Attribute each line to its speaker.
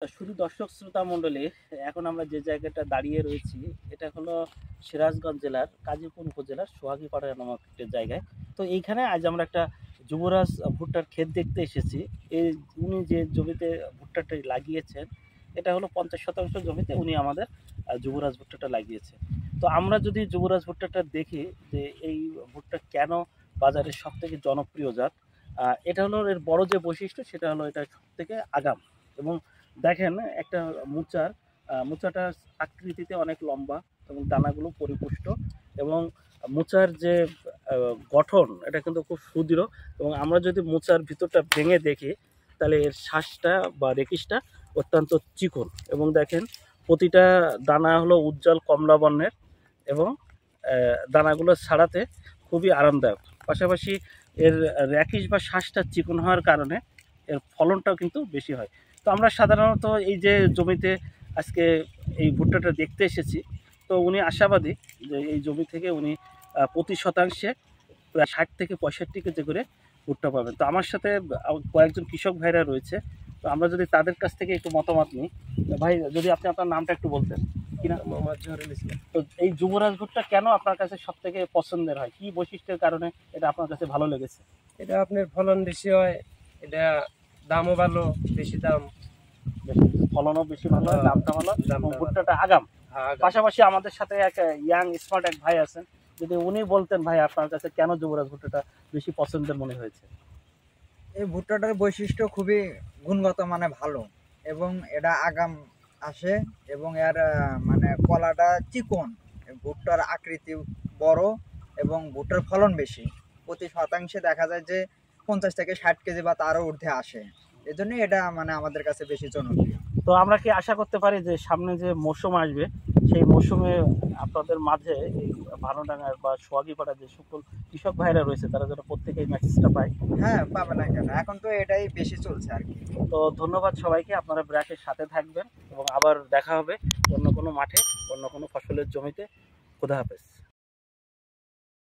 Speaker 1: শুধু দর্শক শ্রোতা মণ্ডলী, এখন আমরা যে জায়গাটা দাঁড়িয়ে রয়েছি এটা হলো সিরাজগঞ্জ জেলার কাজীপুর উপজেলার সোহাগীপাড়া নামক একটা জায়গায়। তো এইখানে আজ আমরা একটা যুবরাজ ভুট্টার ক্ষেত দেখতে এসেছি। এই উনি যে জমিতে ভুট্টাটা লাগিয়েছেন এটা হলো 50% জমিতে উনি আমাদের যুবরাজ ভুট্টাটা লাগিয়েছেন। তো আমরা যদি যুবরাজ ভুট্টাটা দেখি যে এই ভুট্টা কেন বাজারে সব থেকে জনপ্রিয় জাত, এটা হলো এর বড় যে বৈশিষ্ট্য সেটা হলো এটা সব থেকে আগাম। এবং দেখেন একটা মোচাটা আকৃতিতে অনেক লম্বা এবং দানাগুলো পরিপুষ্ট এবং মোচার যে গঠন এটা কিন্তু খুব সুদৃঢ়। এবং আমরা যদি মোচার ভিতরটা ভেঙে দেখি তাহলে এর শ্বাসটা বা রেকিসটা অত্যন্ত চিকন এবং দেখেন প্রতিটা দানা হলো উজ্জ্বল কমলা বর্ণের এবং দানাগুলো ছাড়াতে খুবই আরামদায়ক। পাশাপাশি এর র্যাকিস বা শ্বাসটা চিকন হওয়ার কারণে এর ফলনটাও কিন্তু বেশি হয়। তো আমরা সাধারণত এই যে জমিতে আজকে এই ভুট্টাটা দেখতে এসেছি, তো উনি আশাবাদী যে এই জমি থেকে উনি প্রতি শতাংশে প্রায় 60 থেকে 65 কেজি করে ভুট্টা পাবেন। তো আমার সাথে কয়েকজন কৃষক ভাইরা রয়েছে, তো আমরা যদি তাদের কাছ থেকে একটু মতামত নিই। ভাই, যদি আপনি আপনার নামটা একটু বলতেন। কিনা মোহাম্মদ জহুরুল ইসলাম। তো এই যুবরাজ ভুট্টা কেন আপনার কাছে সব থেকে পছন্দের হয়, কি বৈশিষ্ট্যের কারণে এটা আপনার কাছে ভালো লেগেছে?
Speaker 2: এটা আপনার ফলন বেশি হয়, এটা দামও ভালো, বেশি দাম,
Speaker 1: ফলনও বেশি ভালো হয়, দামটা ভালো, ভুট্টাটা আগাম। পাশাপাশি আমাদের সাথে এক ইয়াং স্মার্ট এক ভাই আছেন, যদি উনি বলতেন ভাই আপনার কাছে কেন যুবরাজ ভুট্টাটা বেশি পছন্দের মনে হয়েছে?
Speaker 3: এই ভুট্টাটার বৈশিষ্ট্য খুবই গুণগত মানে ভালো এবং এটা আগাম আসে এবং এর মানে কলাটা চিকন, ভুট্টার আকৃতি বড় এবং ভুট্টার ফলন বেশি। প্রতি শতাংশে দেখা যায় যে 50 থেকে 60 কেজি বা তারও ঊর্ধ্বে আসে। এজন্য এটা মানে আমাদের কাছে বেশি জনপ্রিয়।
Speaker 1: তো আমরা কি আশা করতে পারি যে সামনে যে মৌসুম আসবে সেই মৌসুমে আপনাদের মাঝে এই ভানুডাঙ্গার বা সোহাগীপাড়া যে সকল কৃষক ভাইরা রয়েছে তারা যেন প্রত্যেকে এই মেসেজটা পায়?
Speaker 3: হ্যাঁ, পাবে না কেন, এখন তো এটাই বেশি চলছে আর কি।
Speaker 1: তো ধন্যবাদ সবাইকে, আপনারা ব্র্যাকের সাথে থাকবেন এবং আবার দেখা হবে অন্য কোনো মাঠে, অন্য কোনো ফসলের জমিতে। খুদা হাফেজ।